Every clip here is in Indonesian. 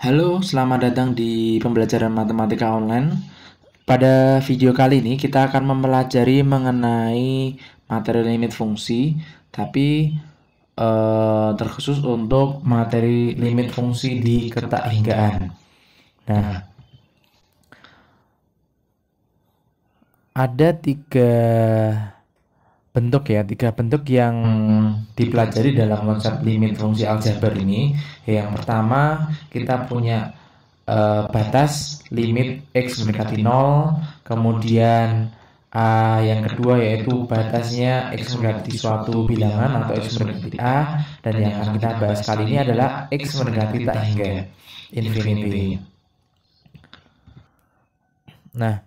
Halo, selamat datang di pembelajaran matematika online. Pada video kali ini kita akan mempelajari mengenai materi limit fungsi, tapi terkhusus untuk materi limit fungsi di ketakinggaan. Nah, ada tiga bentuk yang dipelajari dalam konsep limit fungsi aljabar ini. Yang pertama, kita punya batas limit x mendekati 0, kemudian yang kedua yaitu batasnya x mendekati suatu bilangan atau x mendekati a, dan yang akan kita bahas kali ini adalah x mendekati tak hingga infinity. Nah,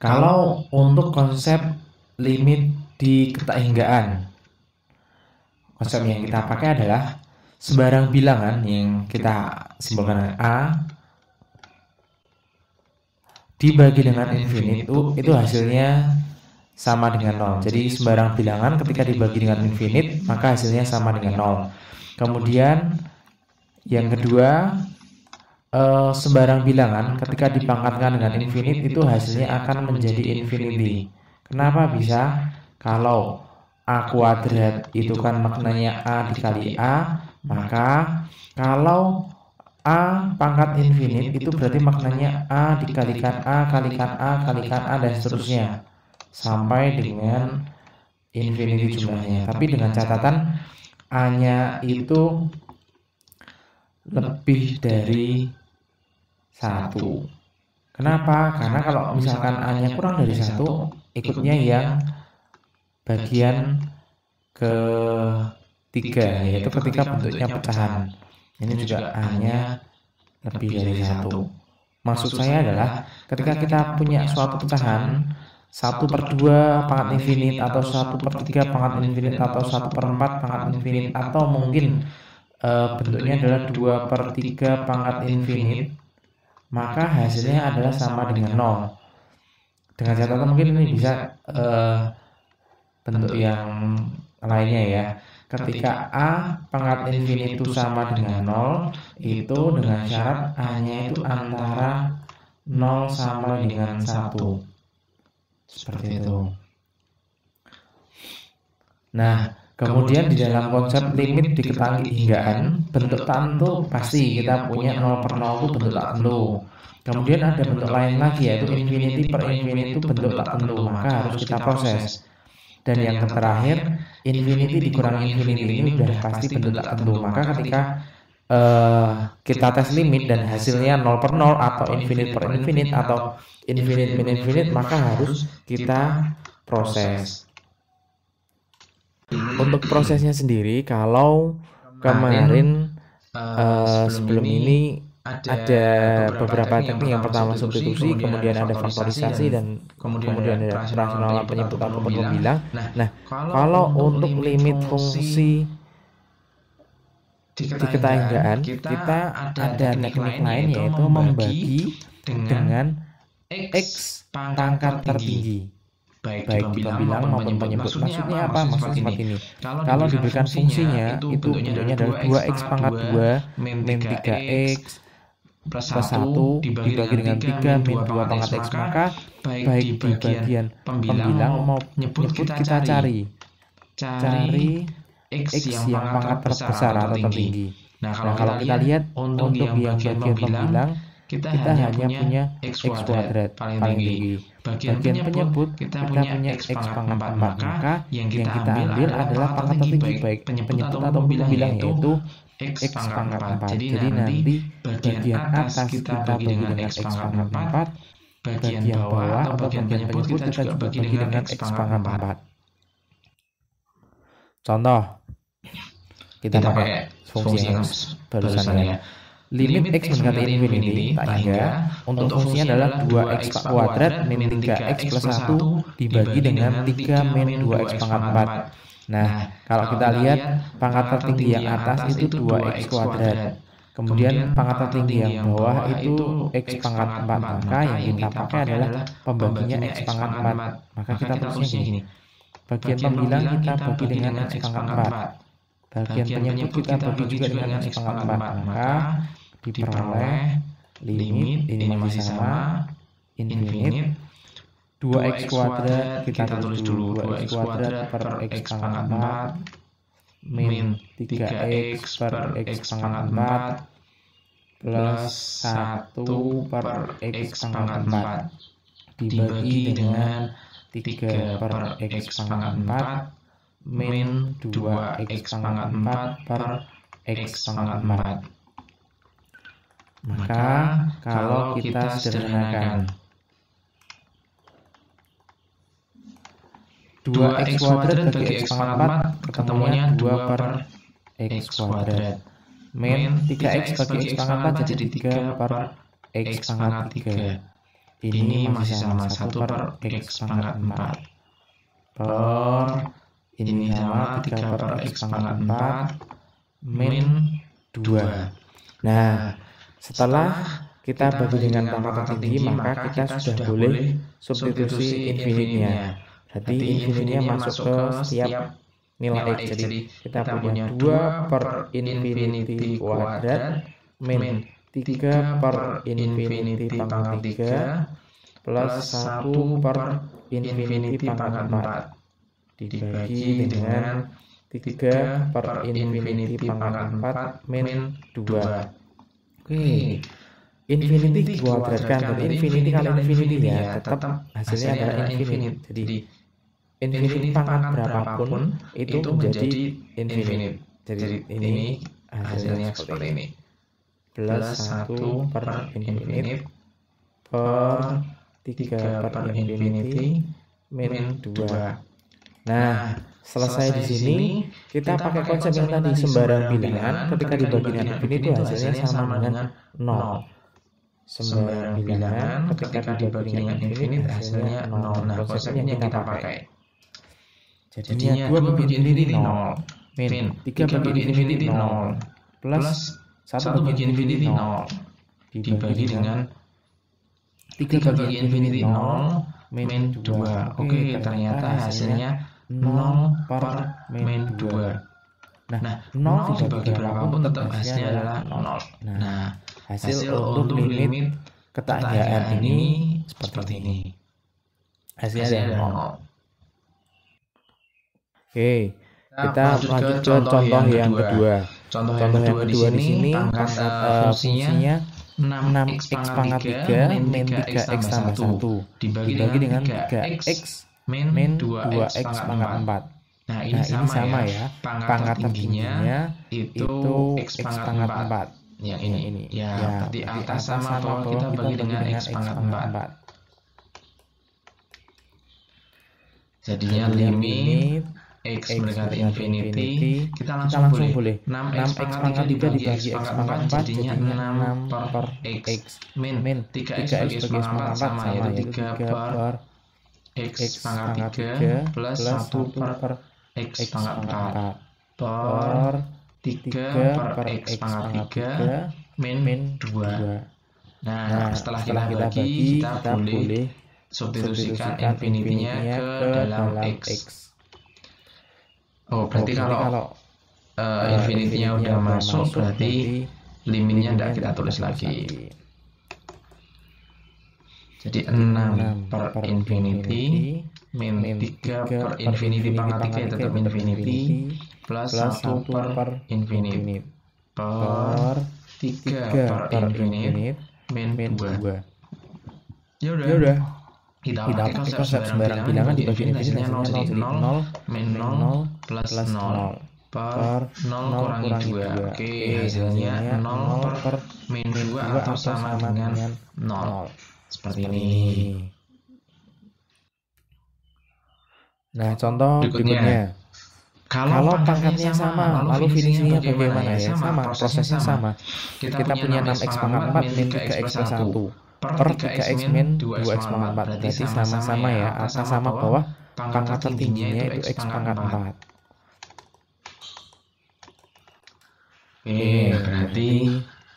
kalau untuk konsep limit di ketakinggaan, konsep yang kita pakai adalah sembarang bilangan yang kita simbolkan a dibagi dengan infinite itu hasilnya sama dengan 0. Jadi sembarang bilangan ketika dibagi dengan infinite maka hasilnya sama dengan 0. Kemudian yang kedua, sembarang bilangan ketika dipangkatkan dengan infinite itu hasilnya akan menjadi infinity. Kenapa bisa? Kalau a kuadrat itu kan maknanya a dikali a, maka kalau a pangkat infinite itu berarti maknanya a dikalikan a kalikan a kalikan a dan seterusnya sampai dengan infinity jumlahnya. Tapi dengan catatan a-nya itu lebih dari 1. Kenapa? Karena kalau misalkan a-nya kurang dari 1, ikutnya yang bagian ketiga, yaitu ketika bentuknya pecahan. Ini juga a-nya lebih dari 1. Maksud saya adalah ketika kita punya suatu pecahan 1/2 pangkat infinite atau 1/3 pangkat infinite atau 1/4 pangkat infinite, atau mungkin bentuknya adalah 2/3 pangkat infinite, maka hasilnya adalah sama dengan 0. Dengan catatan mungkin ini bisa bentuk yang lainnya ya. Ketika a pangkat infinite itu sama dengan 0, itu dengan syarat a-nya itu antara 0 sama dengan 1. Seperti itu. Nah, kemudian di dalam konsep limit di ketakinggaan, bentuk tak tentu pasti kita punya 0/0 itu bentuk tak tentu. Kemudian ada bentuk lain lagi yaitu infinity per infinity itu bentuk tak tentu, maka harus kita proses. Dan yang terakhir, infinity dikurangi infinity ini sudah pasti bentuk tak tentu. Maka ketika kita tes limit dan hasilnya 0/0 atau infinite per infinite atau infinite min infinite, maka harus kita proses. Untuk prosesnya sendiri, kalau kemarin sebelum ini ada beberapa teknik. Yang pertama substitusi, kemudian ada faktorisasi, dan kemudian ada rasional penyebut ataupun pembilang. Nah, kalau untuk limit fungsi di ketakinggaan, kita ada teknik lain yaitu membagi dengan x pangkat tertinggi, baik di pembilang maupun penyebut. Maksudnya apa? Maksudnya seperti ini. Kalau diberikan fungsinya itu bentuknya adalah 2x pangkat 2 min 3x plus 1 dibagi dengan 3 min 2 pangkat x, maka baik di bagian pembilang maupun penyebut kita cari x yang pangkat terbesar atau tertinggi. Nah, kalau kita lihat untuk yang bagian pembilang, kita hanya punya x kuadrat paling tinggi. Bagian penyebut kita punya x pangkat 4, maka yang kita ambil adalah pangkat tertinggi baik penyebut atau pembilang, yaitu x pangkat 4. Jadi nanti bagian atas kita bagi dengan x pangkat 4, bagian bawah atau bagian penyebut kita juga bagi dengan x pangkat 4. Contoh, kita pakai fungsi yang barusan ya. Limit x mendekati infinity tak hingga, untuk fungsinya adalah 2x kuadrat min 3x plus 1 dibagi dengan 3 min 2x pangkat 4. Nah, kalau kita lihat pangkat tertinggi yang atas itu 2x kuadrat. Kemudian pangkat tertinggi yang bawah itu x pangkat 4. Maka yang kita pakai adalah pembaginya x pangkat 4. Maka kita tulisnya gini. Bagian pembilang kita bagi dengan x pangkat 4. Bagian penyebut kita bagi juga dengan x pangkat 4. Maka diperoleh limit ini masih sama infinite 2x kuadrat kita tulis dulu 2x kuadrat per x pangkat 4 min 3x per x pangkat 4 plus 1 per x pangkat 4 dibagi dengan 3 per x pangkat 4 min 2x pangkat 4 per x pangkat 4. Maka kalau kita sederhanakan 2x kuadrat bagi x pangkat 4 ketemunya 2 per x kuadrat min 3x bagi x pangkat 4 jadi 3 per x pangkat 3. Ini masih sama 1 per x pangkat 4 per ini sama 3 per x pangkat 4 min 2. Nah, setelah kita bagi dengan pangkat tertinggi, maka kita sudah boleh substitusi infinite-nya. Berarti infinite-nya masuk ke setiap nilai x. Jadi kita punya 2 per infinity kuadrat min 3 per infinity pangkat 3 plus 1 per infinity pangkat 4 dibagi dengan 3 per infinity pangkat 4 min 2. Oke, infinity kuadratkan dari infinity kali infinity ya, tetap hasilnya adalah infinite. Jadi infinity pangkat berapapun itu menjadi infinite. Jadi ini hasilnya seperti ini. Plus 1 per infinite per 3 per infinity min 2. Nah, selesai di sini kita pakai konsep yang tadi sembarang bilangan ketika dibagi dengan infinity itu hasilnya sama dengan 0. Sembarang bilangan ketika dibagi dengan infinity hasilnya 0. Nah, konsep ini yang kita pakai. Jadinya 2 bagi infinity 0 min 3 bagi infinity 0 plus 1 bagi infinity 0 dibagi dengan 3 bagi infinity 0 min 2. Oke, ternyata hasilnya 0 per min 2. Nah, 0 dibagi berapapun tetap hasilnya adalah 0. Nah, hasil untuk limit ketagihan ini seperti ini. Hasilnya adalah 0. Oke, kita lanjut ke contoh yang kedua. Contoh yang kedua di sini pangkat fungsinya 6x pangkat 3 min 3x tambah 1 dibagi dengan 3x min 2x pangkat 4. Nah, ini sama ya. Pangkat tertingginya itu x pangkat 4. Yang ini. Ya, berarti atas sama bawah kita bagi dengan x pangkat 4. Jadinya limit x mendekati infinity, kita langsung boleh 6x pangkat 3 dibagi x pangkat 4 jadinya 6 per x min 3x bagi x pangkat 4 sama yaitu 3 per x pangkat 3 plus 1 per x pangkat 4 per 3 per x pangkat 3 min 2. Nah, setelah kita bagi, kita boleh substitusikan infinity-nya ke dalam x. Oh, berarti kalau infinity-nya udah masuk, berarti limitnya tidak kita tulis lagi. Jadi 6 per infinity min 3 per infinity pangkat 3 tetap infinity plus 1 per infinity per 3 per infinity min 2. Ya udah. Kita pakai konsep sembarang bilangan dibagi hasilnya 0 jadi 0 min 0 plus 0 per 0 kurangi 2. Oke, hasilnya 0 per min 2 atau sama dengan 0. Seperti ini. Nah, contoh berikutnya. Kalau pangkatnya sama, lalu finishingnya bagaimana ya? Sama, prosesnya sama. Kita punya 6x pangkat 4 min 3x plus 1 per 3x min 2x pangkat 4. Berarti sama-sama ya, atas sama bawah pangkat tertingginya itu x pangkat 4. Oke, berarti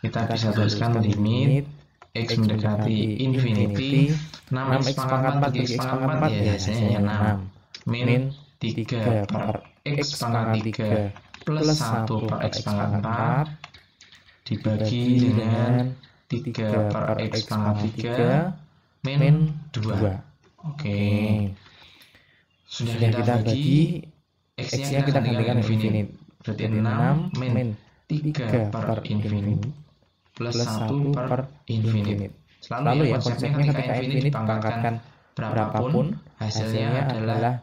kita bisa tuliskan limit x mendekati infinity 6x pangkat 4 bagi x pangkat 4 ya hasilnya 6 min 3 per x pangkat 3 plus 1 per x pangkat 4 dibagi dengan 3 per X pangkat 3 min 2. Oke. Sudah kita bagi, X-nya kita gantikan infinite. Berarti 6 min 3 per infinite plus 1 per infinite. Selalu ya konsepnya ketika infinite dipangkatkan berapapun, hasilnya adalah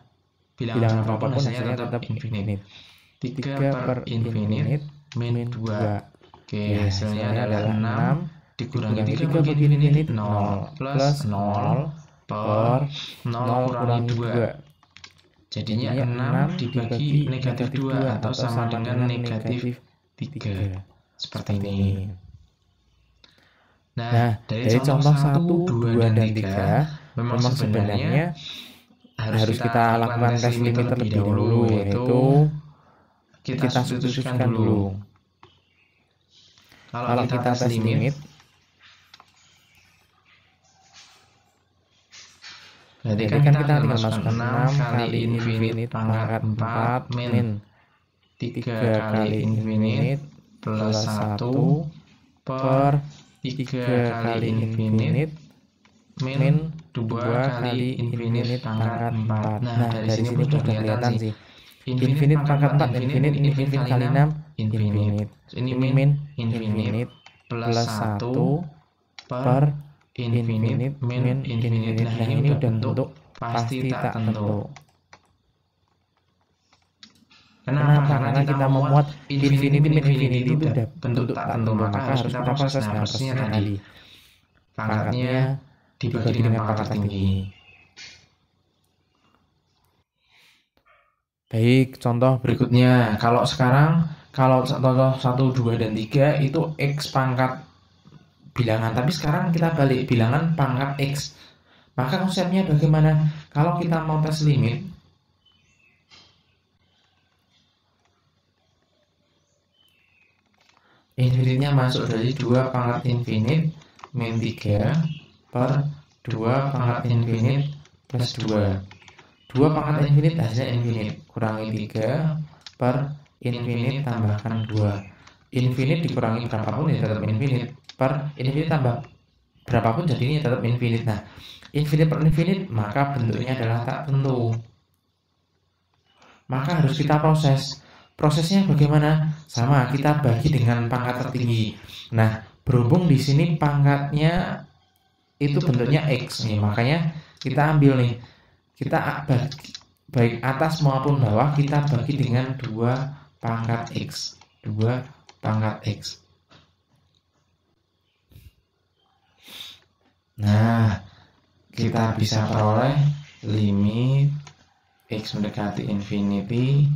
bilangan berapapun hasilnya tetap infinite. 3 per infinite min 2. Oke, hasilnya adalah 6 dikurangi 3 bagi infinite 0 plus 0 per 0 kurangi 2. Jadinya 6 dibagi negatif 2 atau sama dengan negatif 3. Seperti ini. Nah, dari contoh 1, 2, dan 3 memang sebenarnya harus kita lakukan tes limit terlebih dahulu, yaitu kita substitusikan dulu. Kalau kita tes limit, berarti kan kita tinggal masukkan 6 kali infinite pangkat 4 min 3 kali infinite plus 1 per 3 kali infinite min 2 kali infinite pangkat 4. Nah, dari sini sudah kelihatan sih. Infinite pangkat 4, infinite kali 6, infinite. Ini min infinite plus 1 per infinite min infinite. Nah, ini udah bentuk pasti tak tentu. Kenapa? Karena kita memuat infinity min infinity itu udah bentuk tak tentu, maka harus kita proses. Nah, prosesnya tadi pangkatnya dibagi dengan pangkat tinggi. Baik, contoh berikutnya. Kalau contoh 1, 2, dan 3 itu X pangkat bilangan, tapi sekarang kita balik bilangan pangkat X. Maka konsepnya bagaimana? Kalau kita mau tes limit, infinite-nya masuk dari 2 pangkat infinite min 3 per 2 pangkat infinite plus 2. 2 pangkat infinite hasilnya infinite, kurangi 3 per infinite tambahkan 2. Infinite dikurangi berapapun ya tetap infinite, per infinite tambah berapapun jadi ini tetap infinite. Nah, infinite per infinite maka bentuknya adalah tak tentu. Maka harus kita proses. Prosesnya bagaimana? Sama, kita bagi dengan pangkat tertinggi. Nah, berhubung di sini pangkatnya itu bentuknya X nih, makanya kita ambil nih, kita bagi, baik atas maupun bawah kita bagi dengan 2 pangkat X. 2 pangkat X. Nah, kita bisa peroleh limit X mendekati infinity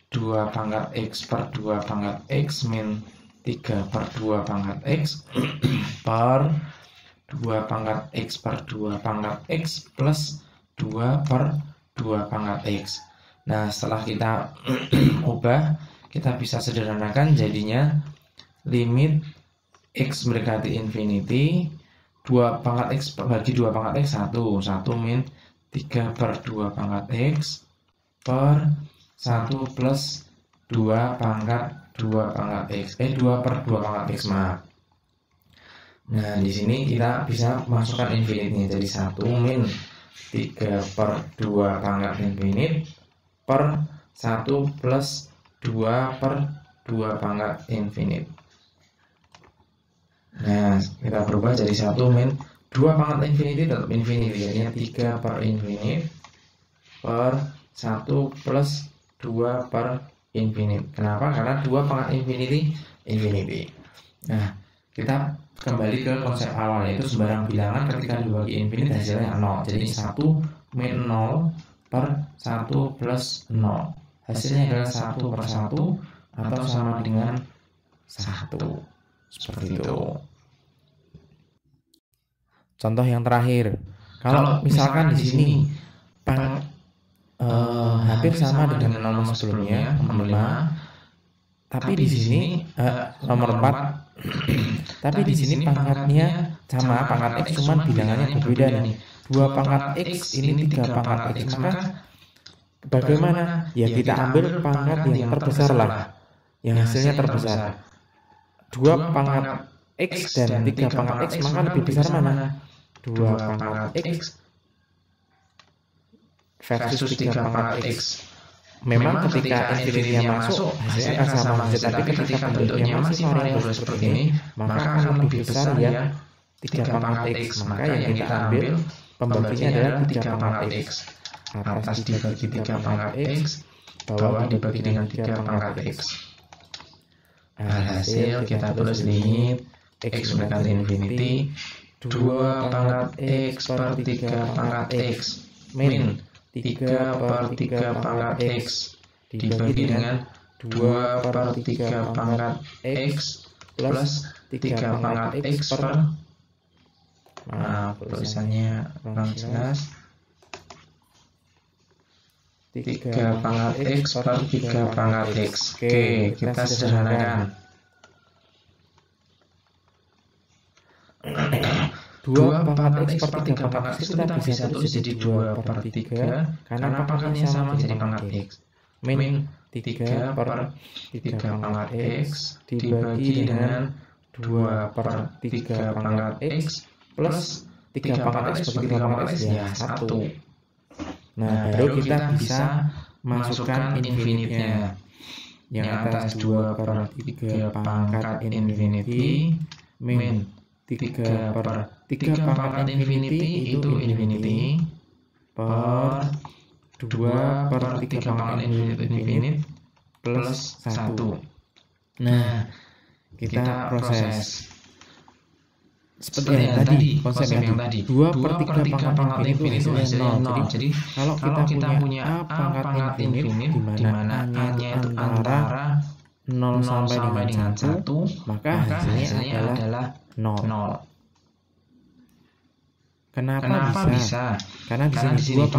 2 pangkat X per 2 pangkat X min 3 per 2 pangkat X per 2 pangkat X per 2 pangkat X plus 2 per 2 pangkat X. Nah, setelah kita ubah, kita bisa sederhanakan jadinya limit X mendekati infinity 2 pangkat X bagi 2 pangkat X 1 min 3 per 2 pangkat X per 1 plus 2 pangkat 2 pangkat X 2 per 2 pangkat X, maaf. Nah, di sini kita bisa masukkan infinite-nya jadi 1 min 3 per 2 pangkat infinite per 1 plus 2 per 2 pangkat infinite. Nah, kita berubah jadi 1 min 2 pangkat infinity tetap infinity, jadinya 3 per infinite per 1 plus 2 per infinite. Kenapa? Karena 2 pangkat infinity infinity. Nah, kita kembali ke konsep awal, yaitu sembarang bilangan ketika dibagi infinite hasilnya 0. Jadi 1 min 0 per 1 plus 0. Hasilnya adalah 1 per 1 atau sama dengan 1. Seperti itu. Contoh yang terakhir, kalau misalkan di sini hampir sama dengan nomor sebelumnya, nomor 5, tapi di sini nomor 4, tapi di sini pangkatnya sama, pangkat X cuman bilangannya berbeda nih. 2 pangkat X ini 3 pangkat X, maka bagaimana? Ya kita ambil pangkat yang terbesar lah, yang hasilnya terbesar. 2 pangkat X dan 3 pangkat X, maka lebih besar mana? 2 pangkat X versus 3 pangkat X. Memang ketika infinity-nya masuk, hasilnya akan sama saja, tapi ketika bentuknya masih variabel seperti ini, maka akan lebih besar ya 3 pangkat X. Maka yang kita ambil pembaginya adalah 3 pangkat X. Atas dibagi 3 pangkat X, bawah dibagi dengan 3 pangkat X. Hasil kita tulis limit X mendekati infinity 2 pangkat X per 3 pangkat X min 3 per 3 pangkat X dibagi dengan 2 per 3 pangkat X plus 3 pangkat X per, maaf tulisannya kurang jelas, 3 pangkat X per 3 pangkat X. Oke, kita sederhanakan. 2 pangkat X per 3 pangkat X itu kita bisa tulis jadi 2 per 3 karena pangkatnya sama jadi pangkat X min 3 per 3 pangkat X dibagi dengan 2 per 3 pangkat X plus 3 pangkat X per 3 pangkat X ya 1. Nah, baru kita bisa masukkan infinite-nya. Yang atas 2 per 3 pangkat infinity min 3 per 3 pangkat infinity itu infinity per 2 per 3 pangkat infinity plus 1. Nah, kita proses seperti yang tadi, konsep yang tadi 2 per 3 pangkat infinity itu hasilnya 0. Jadi kalau kita punya A pangkat infinity di mana A-nya itu antara 0 sampai dengan 1, maka hasilnya adalah 0. Kenapa bisa? Karena di sini 2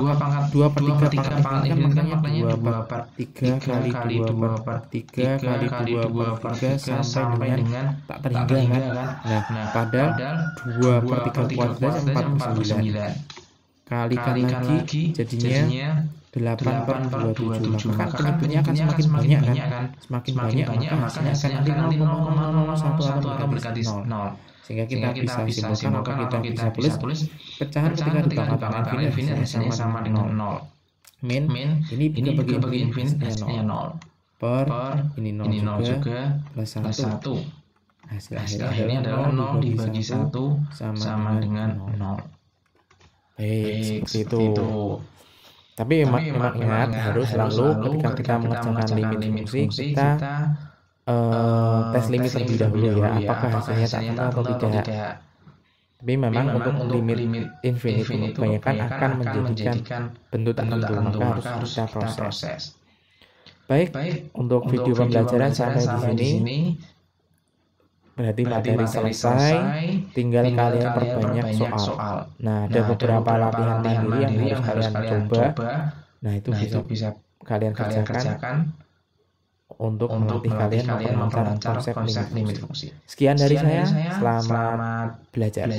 per 3 pangkat infinity kan maknanya 2 per 3 kali 2 per 3 kali 2 per 3 sampai dengan tak terhingga kan? Nah, padahal 2 per 3 kuadrat 49 kalikan lagi jadinya 8 per 27. Maka penyebutnya akan semakin banyak kan? Semakin banyak maka hasilnya akan nanti 0,001 atau berganti 0. Sehingga kita bisa simpulkan atau kita bisa tulis pecahan ketika dipangkat infinite hasilnya sama dengan 0. Min ini bagi infinite hasilnya 0 per ini 0 juga plus 1. Hasilnya adalah 0 dibagi 1 sama dengan 0. Baik, seperti itu. Tapi memang ingat harus selalu ketika kita mengerjakan limit fungsi kita tes limit terlebih dahulu ya, apakah hasilnya tak sama atau tidak. Tapi memang untuk limit infinite kebanyakan akan menjadikan bentuk tertentu, maka harus kita proses. Baik, untuk video pembelajaran sampai di sini berarti materi selesai, tinggal kalian perbanyak soal. Nah, ada beberapa latihan mandiri yang harus kalian coba. Nah, itu bisa kalian kerjakan untuk melatih kalian memperlancar konsep limit fungsi. Sekian dari saya, selamat belajar.